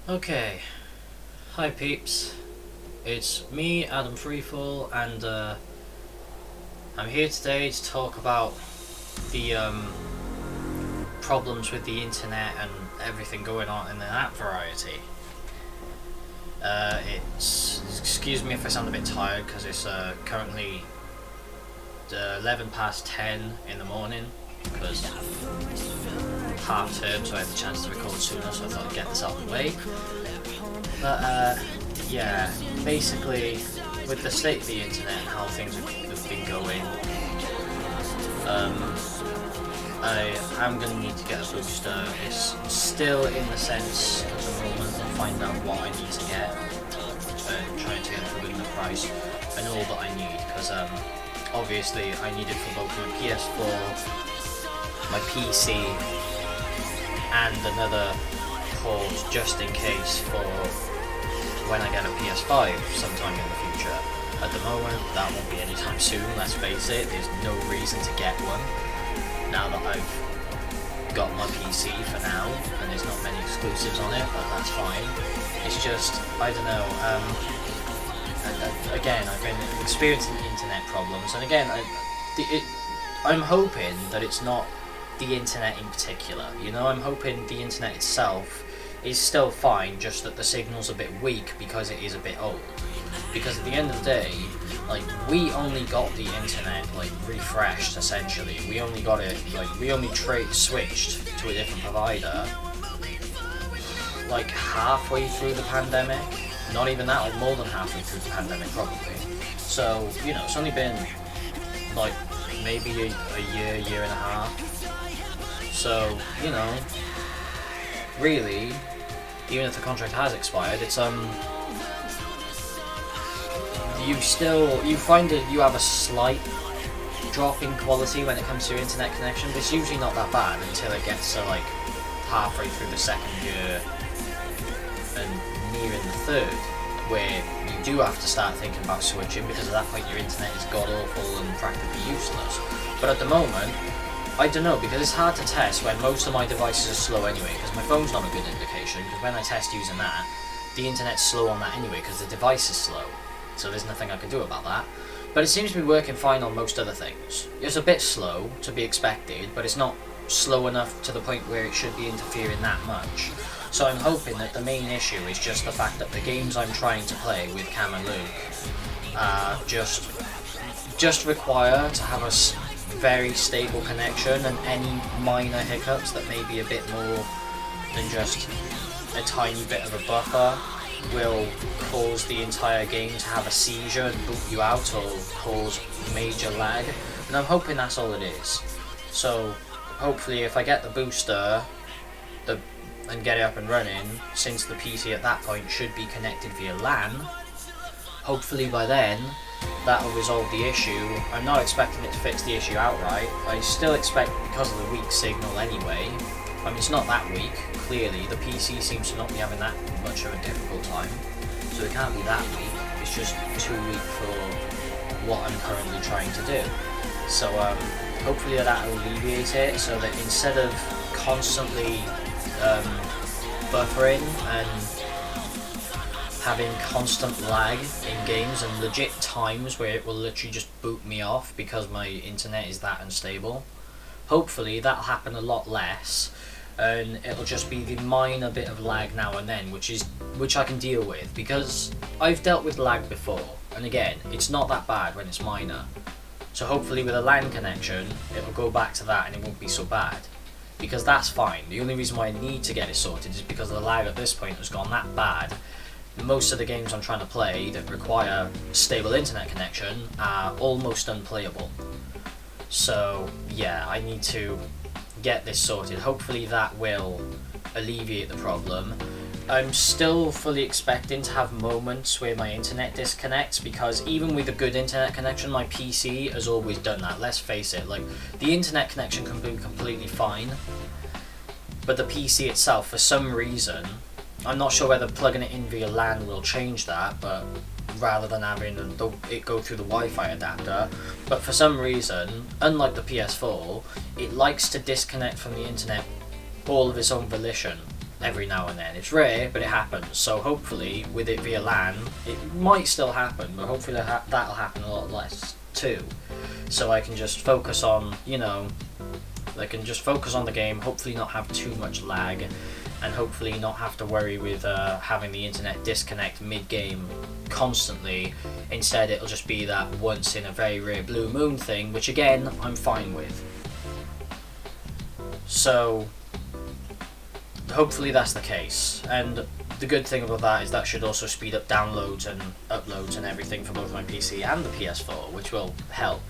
Okay, hi peeps. It's me, Adam Freefall, and I'm here today to talk about the problems with the internet and everything going on in that variety. Excuse me if I sound a bit tired because it's currently 11 past 10 in the morning because half term, so I had the chance to record sooner, so I thought I'd get this out of the way. But yeah, basically, with the state of the internet and how things have been going, I am going to need to get a booster. It's still in the sense at the moment of finding out what I need to get and trying to get within the price and all that I need, because obviously I need it for both my PS4, my PC, and another port just in case for when I get a PS5 sometime in the future. At the moment, that won't be anytime soon, let's face it. There's no reason to get one now that I've got my PC for now, and there's not many exclusives on it, but that's fine. It's just, I don't know, and again, I've been experiencing internet problems, and again, I'm hoping that it's not the internet in particular, you know. I'm hoping the internet itself is still fine, just that the signal's a bit weak because it is a bit old. Because at the end of the day, like, we only got the internet like refreshed essentially. We only got it, like, we only switched to a different provider like halfway through the pandemic. Not even that, like more than halfway through the pandemic probably. So, you know, it's only been like maybe a year and a half. So, you know, really, even if the contract has expired, it's you find that you have a slight drop in quality when it comes to your internet connection, but it's usually not that bad until it gets to like halfway through the second year and nearing the third, where you do have to start thinking about switching, because at that point your internet is god awful and practically useless. But at the moment, I don't know, because it's hard to test when most of my devices are slow anyway, because my phone's not a good indication, because when I test using that, the internet's slow on that anyway, because the device is slow. So there's nothing I can do about that. But it seems to be working fine on most other things. It's a bit slow, to be expected, but it's not slow enough to the point where it should be interfering that much. So I'm hoping that the main issue is just the fact that the games I'm trying to play with Cam and Luke just require to have a very stable connection, and any minor hiccups that may be a bit more than just a tiny bit of a buffer will cause the entire game to have a seizure and boot you out, or cause major lag, and I'm hoping that's all it is. So hopefully if I get the booster and get it up and running, since the PC at that point should be connected via LAN, hopefully by then that'll resolve the issue. I'm not expecting it to fix the issue outright. I still expect, because of the weak signal anyway, I mean, it's not that weak, clearly. The PC seems to not be having that much of a difficult time, so it can't be that weak. It's just too weak for what I'm currently trying to do. So hopefully that'll alleviate it, so that instead of constantly buffering and having constant lag in games and legit times where it will literally just boot me off because my internet is that unstable, hopefully that'll happen a lot less, and it'll just be the minor bit of lag now and then, which I can deal with, because I've dealt with lag before, and again, it's not that bad when it's minor. So hopefully with a LAN connection, it'll go back to that and it won't be so bad, because that's fine. The only reason why I need to get it sorted is because the lag at this point has gone that bad. Most of the games I'm trying to play that require stable internet connection are almost unplayable. So yeah, I need to get this sorted. Hopefully that will alleviate the problem. I'm still fully expecting to have moments where my internet disconnects, because even with a good internet connection, my PC has always done that. Let's face it, like, the internet connection can be completely fine, but the PC itself, for some reason, I'm not sure whether plugging it in via LAN will change that, but rather than having it go through the Wi-Fi adapter, but for some reason, unlike the PS4, it likes to disconnect from the internet all of its own volition. every now and then. It's rare, but it happens. So hopefully, with it via LAN, it might still happen, but hopefully that'll happen a lot less too. So I can just focus on, I can just focus on the game, hopefully not have too much lag, and hopefully not have to worry with having the internet disconnect mid-game constantly. Instead, it'll just be that once in a very rare blue moon thing, which again, I'm fine with. So hopefully that's the case, and the good thing about that is that should also speed up downloads and uploads and everything for both my PC and the PS4, which will help.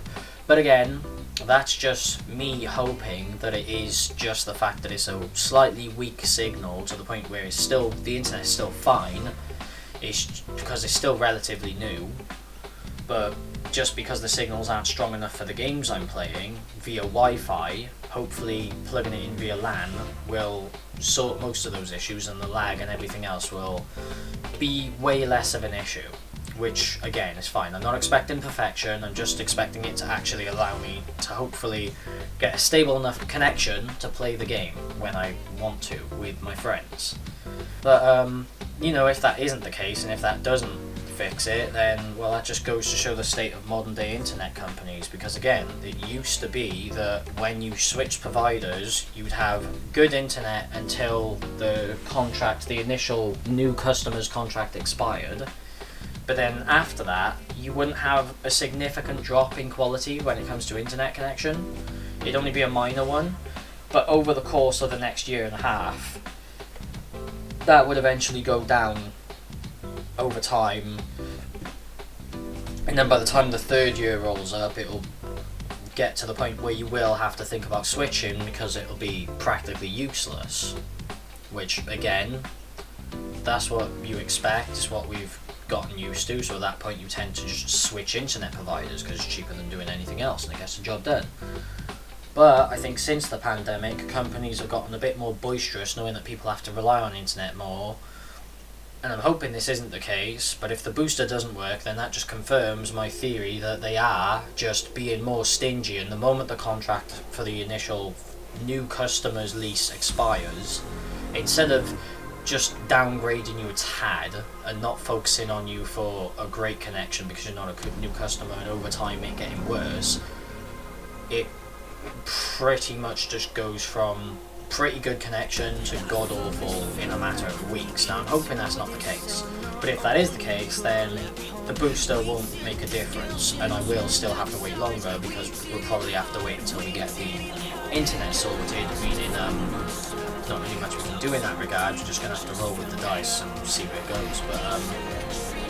But again, that's just me hoping that it is just the fact that it's a slightly weak signal to the point where it's still, the internet's still fine. It's because it's still relatively new, but just because the signals aren't strong enough for the games I'm playing via Wi-Fi, hopefully plugging it in via LAN will sort most of those issues, and the lag and everything else will be way less of an issue, which again is fine. I'm not expecting perfection, I'm just expecting it to actually allow me to hopefully get a stable enough connection to play the game when I want to with my friends. But if that isn't the case, and if that doesn't fix it, then well, that just goes to show the state of modern day internet companies, because again, it used to be that when you switched providers, you'd have good internet until the initial new customer's contract expired, but then after that you wouldn't have a significant drop in quality when it comes to internet connection. It'd only be a minor one, but over the course of the next year and a half, that would eventually go down over time, and then by the time the third year rolls up, it'll get to the point where you will have to think about switching because it'll be practically useless, which again, that's what you expect, is what we've gotten used to. So at that point you tend to just switch internet providers because it's cheaper than doing anything else and it gets the job done. But I think since the pandemic, companies have gotten a bit more boisterous, knowing that people have to rely on internet more. And I'm hoping this isn't the case, but if the booster doesn't work, then that just confirms my theory that they are just being more stingy, and the moment the contract for the initial new customer's lease expires, instead of just downgrading you a tad and not focusing on you for a great connection because you're not a new customer and over time it getting worse, it pretty much just goes from pretty good connection to god awful in a matter of weeks. Now I'm hoping that's not the case, but if that is the case, then the booster won't make a difference and I will still have to wait longer, because we'll probably have to wait until we get the internet sorted, meaning not really much we can do in that regard. We're just going to have to roll with the dice and see where it goes, but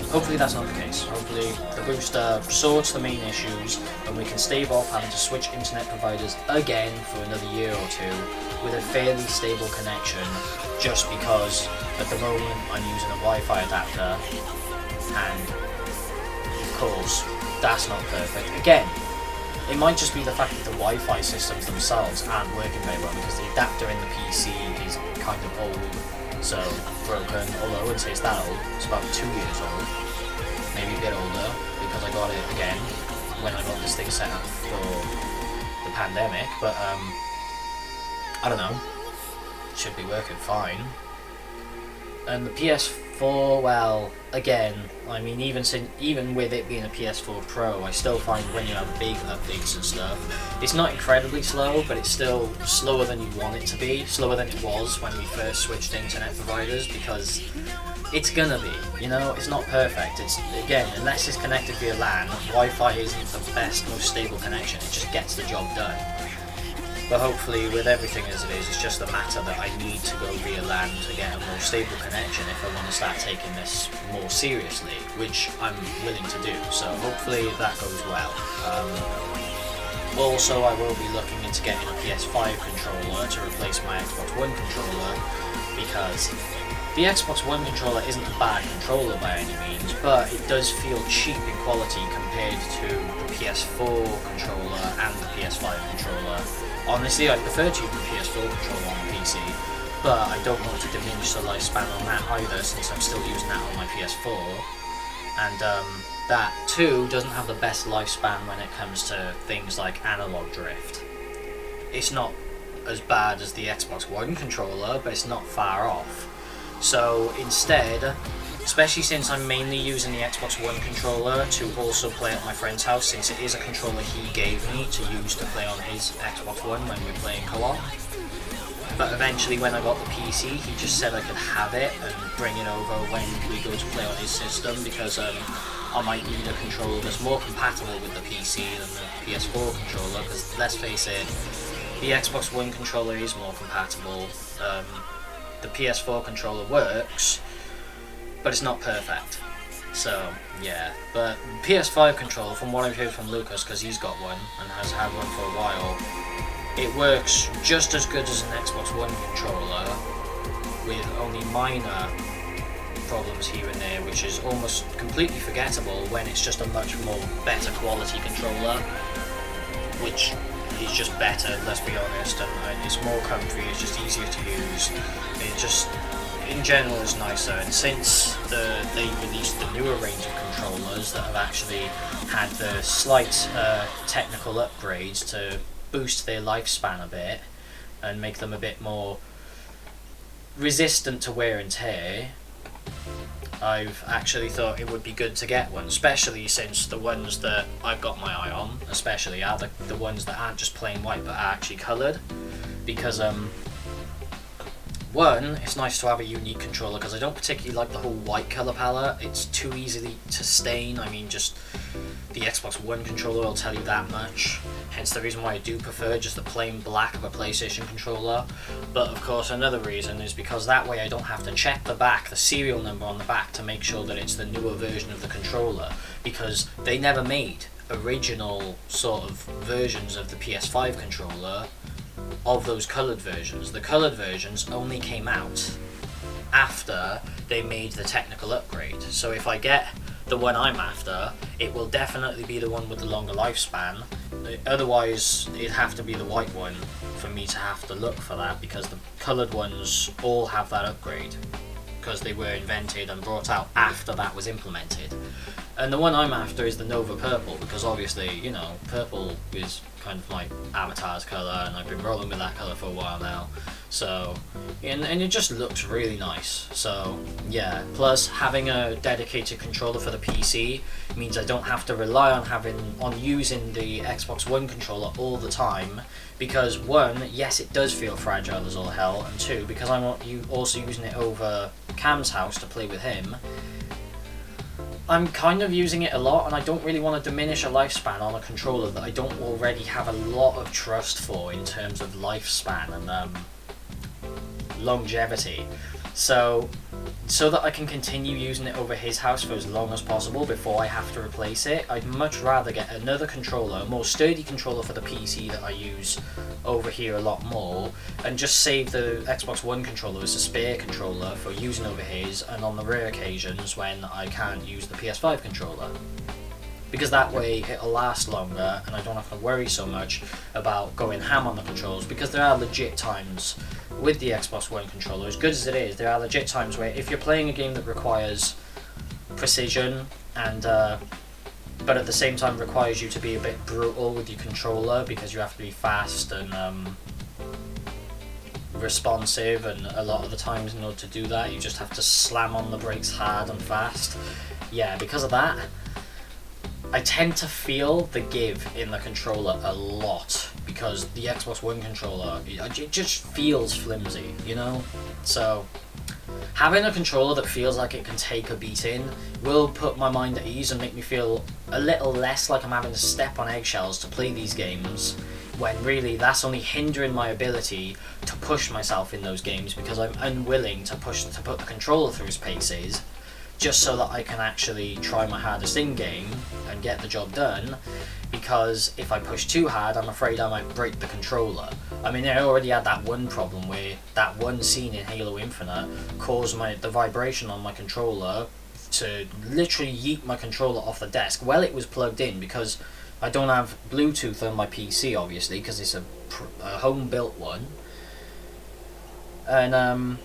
hopefully that's not the case. Hopefully the booster sorts the main issues and we can stave off having to switch internet providers again for another year or two with a fairly stable connection, just because at the moment I'm using a Wi-Fi adapter and of course that's not perfect. Again, it might just be the fact that the Wi-Fi systems themselves aren't working very well, because the adapter in the PC is kind of old, so broken, although I wouldn't say it's that old, it's about 2 years old, maybe a bit older, because I got it again when I got this thing set up for the pandemic, but I don't know, it should be working fine. And the PS4, well, again, I mean, even with it being a PS4 Pro, I still find when you have big updates and stuff, it's not incredibly slow, but it's still slower than you'd want it to be, slower than it was when we first switched internet providers, because it's gonna be, it's not perfect. It's, again, unless it's connected via LAN, Wi-Fi isn't the best, most stable connection, it just gets the job done. But hopefully with everything as it is, it's just a matter that I need to go via LAN to get a more stable connection if I want to start taking this more seriously, which I'm willing to do, so hopefully that goes well. Also, I will be looking into getting a PS5 controller to replace my Xbox One controller, because the Xbox One controller isn't a bad controller by any means, but it does feel cheap in quality compared to the PS4 controller and the PS5 controller. Honestly, I prefer to use the PS4 controller on the PC, but I don't want to diminish the lifespan on that either, since I'm still using that on my PS4. And that too doesn't have the best lifespan when it comes to things like analog drift. It's not as bad as the Xbox One controller, but it's not far off. So instead, especially since I'm mainly using the Xbox One controller to also play at my friend's house, since it is a controller he gave me to use to play on his Xbox One when we're playing co-op. But eventually when I got the PC, he just said I could have it and bring it over when we go to play on his system, because I might need a controller that's more compatible with the PC than the PS4 controller, because let's face it, the Xbox One controller is more compatible. The PS4 controller works, but it's not perfect. So yeah, but PS5 controller, from what I've heard from Lucas, because he's got one and has had one for a while, it works just as good as an Xbox One controller, with only minor problems here and there, which is almost completely forgettable when it's just a much more better quality controller, which is just better, let's be honest, and it's more comfy, it's just easier to use, it just in general is nicer. And since they released the newer range of controllers that have actually had the slight technical upgrades to boost their lifespan a bit and make them a bit more resistant to wear and tear, I've actually thought it would be good to get one, especially since the ones that I've got my eye on especially are the ones that aren't just plain white but are actually coloured, because one, it's nice to have a unique controller, because I don't particularly like the whole white colour palette, it's too easily to stain. I mean, just the Xbox One controller will tell you that much, hence the reason why I do prefer just the plain black of a PlayStation controller. But of course another reason is because that way I don't have to check the back, the serial number on the back, to make sure that it's the newer version of the controller, because they never made original sort of versions of the PS5 controller of those coloured versions. The coloured versions only came out after they made the technical upgrade. So if I get the one I'm after, it will definitely be the one with the longer lifespan. Otherwise, it'd have to be the white one for me to have to look for that, because the coloured ones all have that upgrade, because they were invented and brought out after that was implemented. And the one I'm after is the Nova Purple, because obviously, you know, purple is kind of like Avatar's colour, and I've been rolling with that colour for a while now. So, and it just looks really nice. So, yeah. Plus, having a dedicated controller for the PC means I don't have to rely on using the Xbox One controller all the time, because one, yes, it does feel fragile as all hell, and two, because I'm also using it over Cam's house to play with him, I'm kind of using it a lot, and I don't really want to diminish a lifespan on a controller that I don't already have a lot of trust for in terms of lifespan and longevity. So that I can continue using it over his house for as long as possible before I have to replace it, I'd much rather get another controller, a more sturdy controller for the PC that I use over here a lot more, and just save the Xbox One controller as a spare controller for using over his, and on the rare occasions when I can't use the PS5 controller. Because that way it'll last longer and I don't have to worry so much about going ham on the controls, because there are legit times with the Xbox One controller, as good as it is, there are legit times where if you're playing a game that requires precision and but at the same time requires you to be a bit brutal with your controller, because you have to be fast and responsive, and a lot of the times in order to do that you just have to slam on the brakes hard and fast. Yeah, because of that, I tend to feel the give in the controller a lot, because the Xbox One controller, it just feels flimsy, you know? So, having a controller that feels like it can take a beating will put my mind at ease and make me feel a little less like I'm having to step on eggshells to play these games, when really that's only hindering my ability to push myself in those games, because I'm unwilling to put the controller through its paces, just so that I can actually try my hardest in-game and get the job done, because if I push too hard, I'm afraid I might break the controller. I mean, I already had that one problem where that one scene in Halo Infinite caused the vibration on my controller to literally yeet my controller off the desk while it was plugged in, because I don't have Bluetooth on my PC, obviously, because it's a home-built one. And,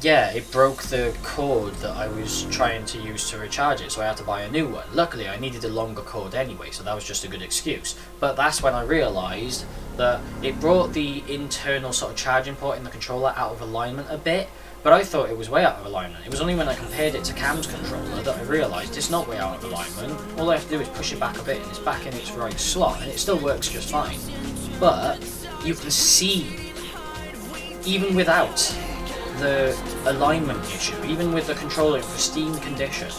yeah, it broke the cord that I was trying to use to recharge it, so I had to buy a new one. Luckily, I needed a longer cord anyway, so that was just a good excuse. But that's when I realised that it brought the internal sort of charging port in the controller out of alignment a bit, but I thought it was way out of alignment. It was only when I compared it to Cam's controller that I realised it's not way out of alignment. All I have to do is push it back a bit and it's back in its right slot, and it still works just fine. But you can see, even without the alignment issue, even with the controller in pristine condition,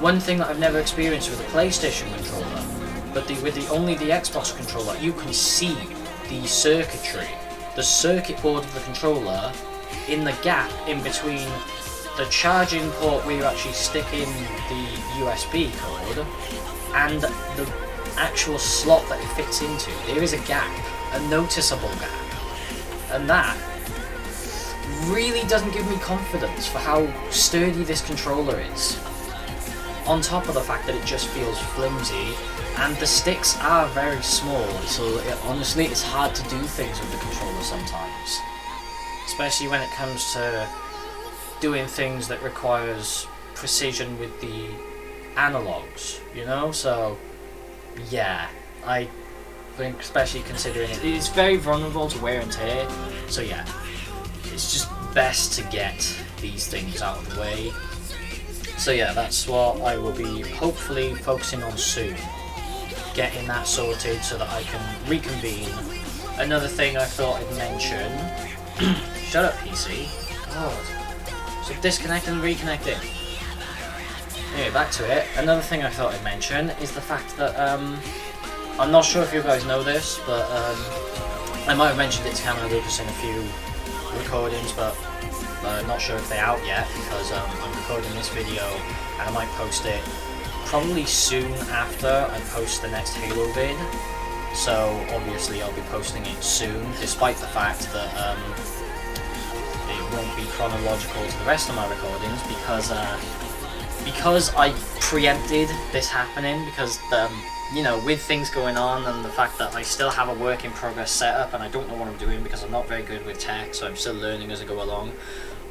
one thing that I've never experienced with a PlayStation controller, but with only the Xbox controller, you can see the circuitry, the circuit board of the controller, in the gap in between the charging port where you actually stick in the USB cord and the actual slot that it fits into. There is a gap, a noticeable gap, and that really doesn't give me confidence for how sturdy this controller is. On top of the fact that it just feels flimsy, and the sticks are very small, so honestly it's hard to do things with the controller sometimes. Especially when it comes to doing things that requires precision with the analogs, you know? So, yeah, I think especially considering it's very vulnerable to wear and tear, so yeah, it's just best to get these things out of the way. So yeah, that's what I will be hopefully focusing on soon. Getting that sorted so that I can reconvene. Another thing I thought I'd mention... Shut up, PC. God. So disconnecting and reconnecting. Anyway, back to it. Another thing I thought I'd mention is the fact that, I'm not sure if you guys know this, but I might have mentioned it to Cameron and Lucas in a few recordings, but not sure if they're out yet, because I'm recording this video and I might post it probably soon after I post the next Halo vid. So obviously I'll be posting it soon, despite the fact that it won't be chronological to the rest of my recordings, because I preempted this happening, because you know, with things going on and the fact that I still have a work in progress setup and I don't know what I'm doing because I'm not very good with tech, so I'm still learning as I go along.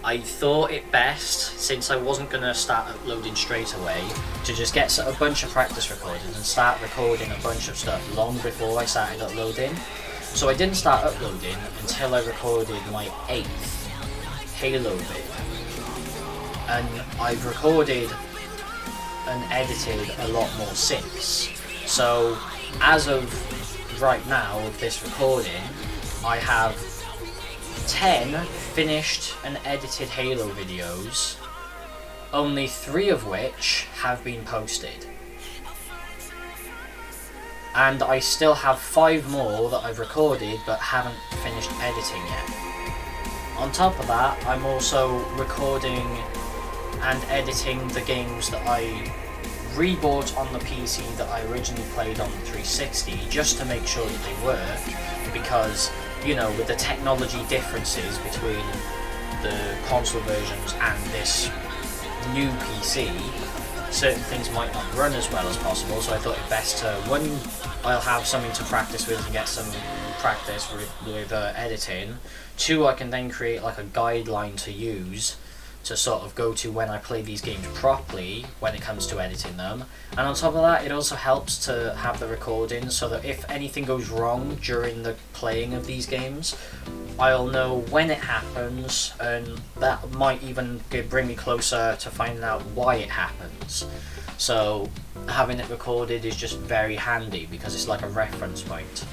I thought it best, since I wasn't going to start uploading straight away, to just get a bunch of practice recordings and start recording a bunch of stuff long before I started uploading. So I didn't start uploading until I recorded my 8th Halo vid. And I've recorded and edited a lot more since. So as of right now of this recording, I have 10 finished and edited Halo videos, only 3 of which have been posted. And I still have 5 more that I've recorded but haven't finished editing yet. On top of that, I'm also recording and editing the games that I rebought on the PC that I originally played on the 360, just to make sure that they work, because, you know, with the technology differences between the console versions and this new PC, certain things might not run as well as possible, so I thought it best to, one, I'll have something to practice with and get some practice with editing, 2, I can then create like a guideline to use to sort of go to when I play these games properly when it comes to editing them. And on top of that, it also helps to have the recording so that if anything goes wrong during the playing of these games, I'll know when it happens, and that might even bring me closer to finding out why it happens. So having it recorded is just very handy because it's like a reference point.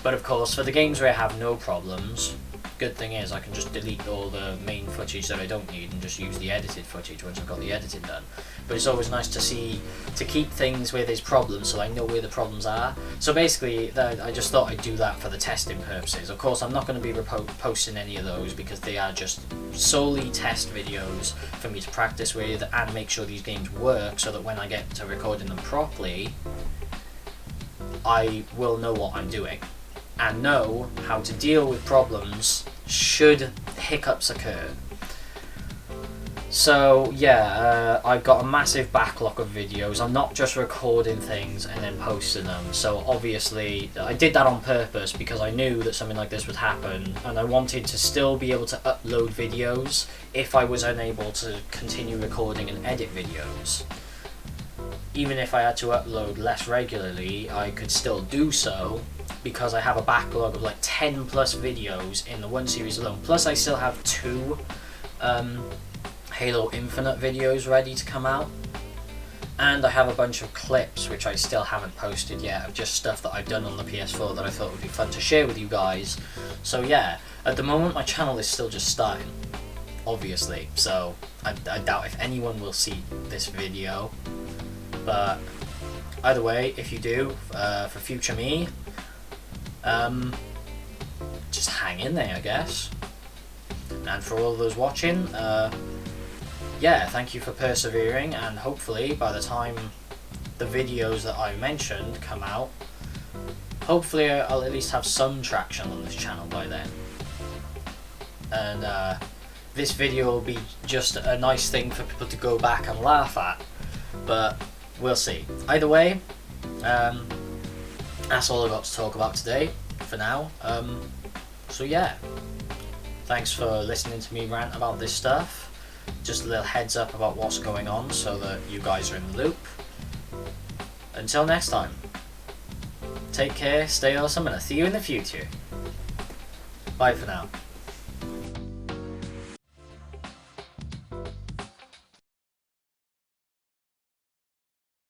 But of course, for the games where I have no problems, good thing is I can just delete all the main footage that I don't need and just use the edited footage once I've got the editing done. But it's always nice to keep things where there's problems so I know where the problems are. So basically, I just thought I'd do that for the testing purposes. Of course, I'm not going to be posting any of those because they are just solely test videos for me to practice with and make sure these games work so that when I get to recording them properly, I will know what I'm doing and know how to deal with problems should hiccups occur. So yeah, I've got a massive backlog of videos. I'm not just recording things and then posting them. So obviously I did that on purpose because I knew that something like this would happen and I wanted to still be able to upload videos if I was unable to continue recording and edit videos. Even if I had to upload less regularly, I could still do so because I have a backlog of like 10 plus videos in the one series alone. Plus I still have 2 Halo Infinite videos ready to come out. And I have a bunch of clips which I still haven't posted yet of just stuff that I've done on the PS4 that I thought would be fun to share with you guys. So yeah, at the moment my channel is still just starting, obviously, so I doubt if anyone will see this video. But either way, if you do, for future me, just hang in there, I guess. And for all those watching, yeah, thank you for persevering, and hopefully by the time the videos that I mentioned come out, hopefully I'll at least have some traction on this channel by then. And this video will be just a nice thing for people to go back and laugh at, but we'll see. Either way, that's all I've got to talk about today for now. So yeah, thanks for listening to me rant about this stuff. Just a little heads up about what's going on so that you guys are in the loop. Until next time, take care, stay awesome, and I'll see you in the future. Bye for now.